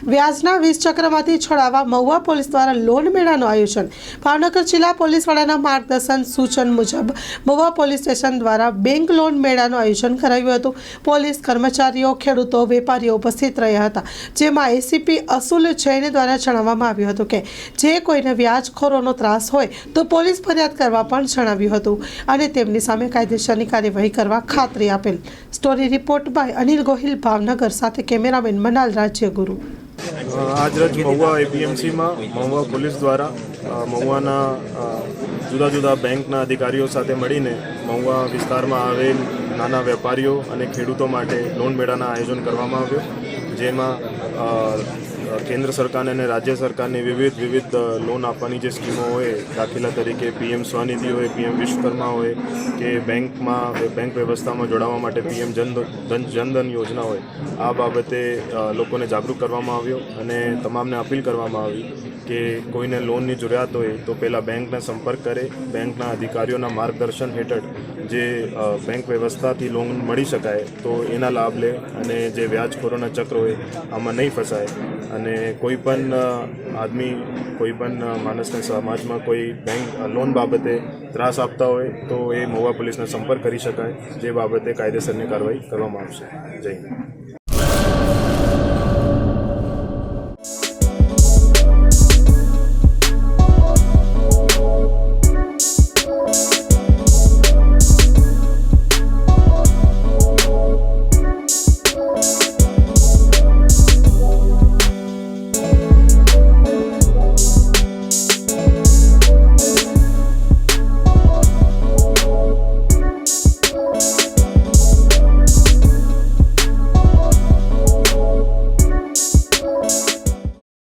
વ્યાજના 20 ચક્રમાંથી છોડાવવા મહુવા પોલીસ દ્વારા લોન મેળાનું આયોજન। ભાવનગર જિલ્લા પોલીસ વડાના માર્ગદર્શન સૂચન મુજબ મહુવા પોલીસ સ્ટેશન દ્વારા બેંક લોન મેળાનું આયોજન કરાયું હતું। પોલીસ કર્મચારીઓ, ખેડૂતો, વેપારીઓ ઉપસ્થિત રહ્યા હતા, જેમાં એસીપી અસુલ જૈન દ્વારા જણાવવામાં આવ્યું હતું કે જે કોઈને વ્યાજખોરોનો ત્રાસ હોય તો પોલીસ ફરિયાદ કરવા પણ જણાવ્યું હતું અને તેમની સામે કાયદેસરની કાર્યવાહી કરવા ખાતરી આપેલ। Story report by Anil Gohil, Bhavnagar, સાથે કેમેરામેન મનાલ રાજ્યગુરુ। आज रोज महुआ एपीएमसी में महुआ पुलिस द्वारा महुआना जुदा जुदा बैंकना अधिकारीओ साथे मळीने महुआ विस्तारमां आवेल नाना वेपारीओ अने खेडूतो माटे लोन मेळाना आयोजन करवामां आव्युं, जेमां केंद्र सरकार और राज्य सरकार ने विविध लोन आपवानी जे स्कीमों होय, दाखिला तरीके पीएम स्वनिधि होय, पीएम विश्वकर्मा होय के बैंक व्यवस्था में जोड़वा माटे पीएम जनधन योजना होय, आ बाबते लोकोने जागरूक करवामां आव्यो अने तमामने अपील करवामां आवी कि कोईने लोननी जरूरियात होय तो पहला बैंकने संपर्क करे। बैंकना अधिकारीओना मार्गदर्शन हेठळ जे बैंक व्यवस्थाथी लोन मळी शकाय तो एना लाभ ले अने जे व्याजखोरोना चक्र होय आमां नहीं फसाय अने कोईपण आदमी कोईपण मानसने समाज में कोई बैंक लोन बाबते त्रास आपता होय तो ये महुआ पुलिस ने संपर्क करी शकाय, जे बाबते कायदेसरनी कार्यवाही करवामां आवशे। जय हिंद।